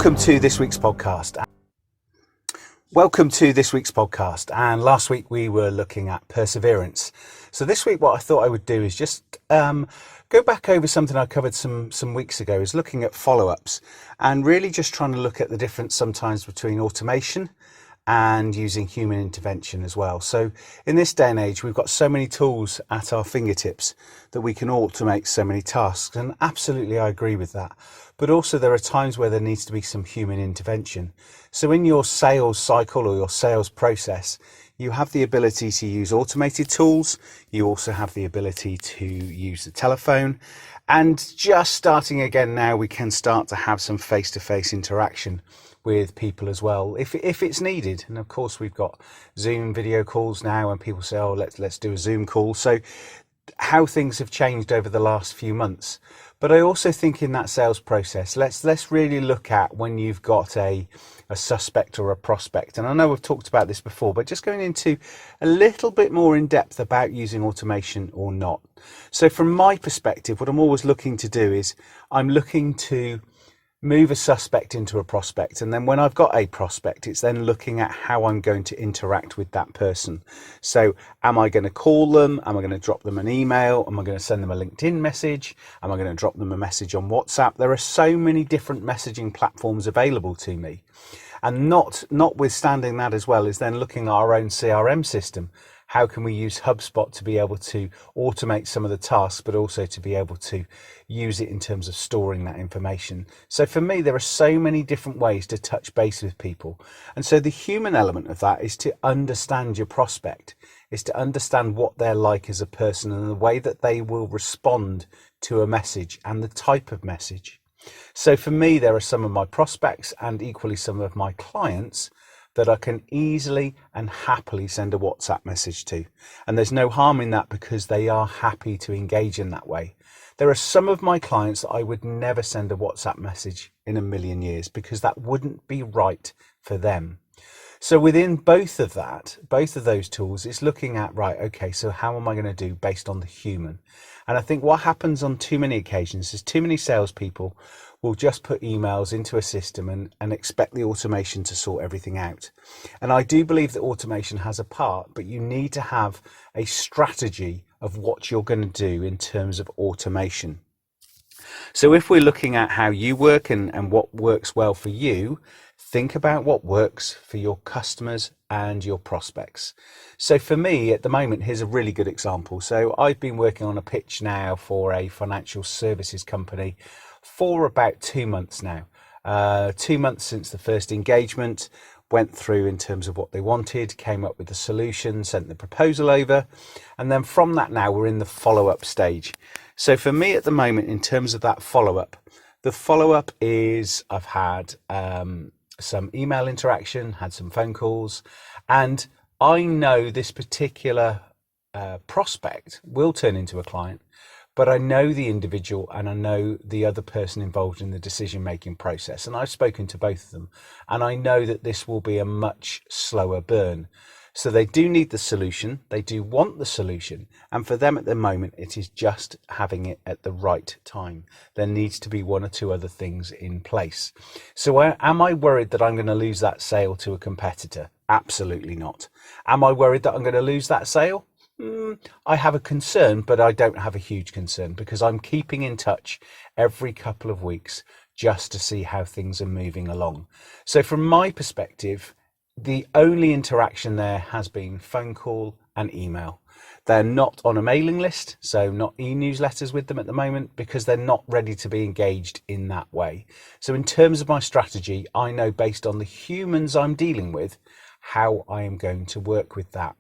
Welcome to this week's podcast. And last week we were looking at perseverance. So this week what I thought I would do is just go back over something I covered some weeks ago, is looking at follow-ups and really just trying to look at the difference sometimes between automation and using human intervention as well. So in this day and age, we've got so many tools at our fingertips that we can automate so many tasks, and absolutely I agree with that. But also there are times where there needs to be some human intervention. So in your sales cycle or your sales process, you have the ability to use automated tools. You also have the ability to use the telephone. And just starting again now, we can start to have some face-to-face interaction with people as well, if it's needed. And of course, we've got Zoom video calls now, and people say, oh, let's do a Zoom call. So how things have changed over the last few months. But I also think in that sales process, let's really look at when you've got a suspect or a prospect. And I know we've talked about this before, but just going into a little bit more in depth about using automation or not. So from my perspective, what I'm always looking to do is I'm looking to move a suspect into a prospect, and then when I've got a prospect, it's then looking at how I'm going to interact with that person. So am I going to call them? Am I going to drop them an email? Am I going to send them a LinkedIn message? Am I going to drop them a message on WhatsApp? There are so many different messaging platforms available to me, and notwithstanding that as well is then looking at our own CRM system. How can we use HubSpot to be able to automate some of the tasks, but also to be able to use it in terms of storing that information? So for me, there are so many different ways to touch base with people. And so the human element of that is to understand your prospect, is to understand what they're like as a person and the way that they will respond to a message and the type of message. So for me, there are some of my prospects and equally some of my clients that I can easily and happily send a WhatsApp message to. And there's no harm in that because they are happy to engage in that way. There are some of my clients that I would never send a WhatsApp message in a million years because that wouldn't be right for them. So within both of those tools, it's looking at, right, okay, so how am I going to do based on the human? And I think what happens on too many occasions is too many salespeople will just put emails into a system and expect the automation to sort everything out. And I do believe that automation has a part, but you need to have a strategy of what you're going to do in terms of automation. So if we're looking at how you work and what works well for you, think about what works for your customers and your prospects. So for me at the moment, here's a really good example. So I've been working on a pitch now for a financial services company for about 2 months now. 2 months since the first engagement, went through in terms of what they wanted, came up with the solution, sent the proposal over. And then from that now we're in the follow-up stage. So for me at the moment, in terms of that follow-up, the follow-up is I've had some email interaction, had some phone calls, and I know this particular prospect will turn into a client, but I know the individual and I know the other person involved in the decision-making process. And I've spoken to both of them, and I know that this will be a much slower burn. So they do need the solution, they do want the solution, and for them at the moment it is just having it at the right time. There needs to be one or two other things in place. So am I worried that I'm going to lose that sale to a competitor? Absolutely not. Am I worried that I'm going to lose that sale? I have a concern, but I don't have a huge concern because I'm keeping in touch every couple of weeks just to see how things are moving along. So from my perspective, the only interaction there has been phone call and email. They're not on a mailing list, so not e-newsletters with them at the moment because they're not ready to be engaged in that way. So in terms of my strategy, I know based on the humans I'm dealing with, how I am going to work with that.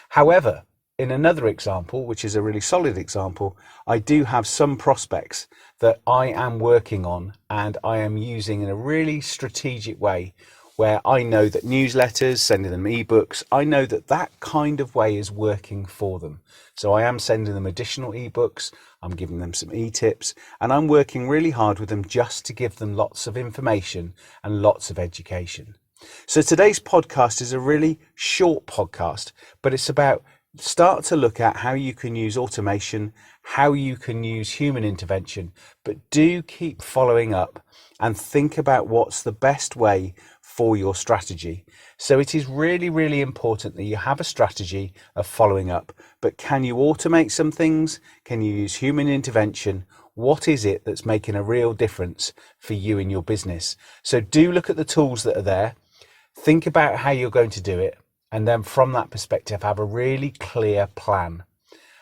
However, in another example, which is a really solid example, I do have some prospects that I am working on and I am using in a really strategic way where I know that newsletters, sending them ebooks, I know that that kind of way is working for them. So I am sending them additional ebooks, I'm giving them some e-tips, and I'm working really hard with them just to give them lots of information and lots of education. So today's podcast is a really short podcast, but it's about start to look at how you can use automation, how you can use human intervention, but do keep following up and think about what's the best way for your strategy. So it is really, really important that you have a strategy of following up, but can you automate some things? Can you use human intervention? What is it that's making a real difference for you in your business? So do look at the tools that are there, think about how you're going to do it, and then from that perspective, have a really clear plan.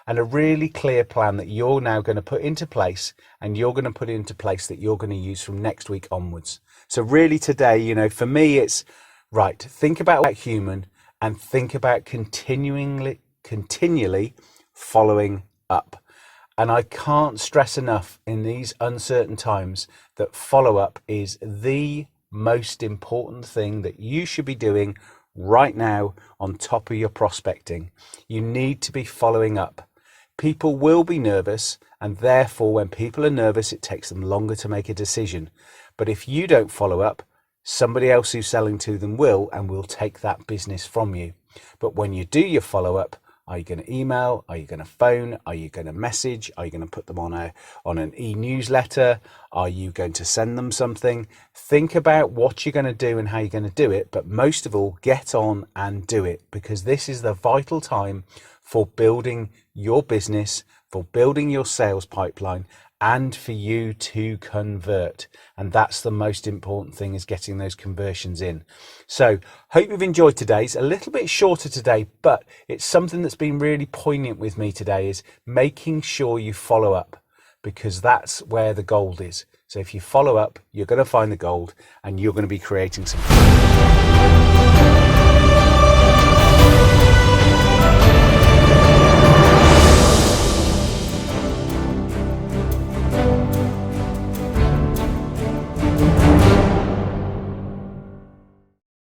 And a really clear plan that you're now going to put into place, and you're going to put into place that you're going to use from next week onwards. So really today, for me, it's right. Think about human and think about continually following up. And I can't stress enough in these uncertain times that follow up is the most important thing that you should be doing right now on top of your prospecting. You need to be following up. People will be nervous, and therefore when people are nervous, it takes them longer to make a decision. But if you don't follow up, somebody else who's selling to them will, and will take that business from you. But when you do your follow up, are you going to email? Are you going to phone? Are you going to message? Are you going to put them on an e-newsletter? Are you going to send them something? Think about what you're going to do and how you're going to do it. But most of all, get on and do it, because this is the vital time for building your business, for building your sales pipeline, and for you to convert. And that's the most important thing, is getting those conversions in. So hope you've enjoyed today's. A little bit shorter today, but it's something that's been really poignant with me today, is making sure you follow up, because that's where the gold is. So if you follow up, you're going to find the gold, and you're going to be creating some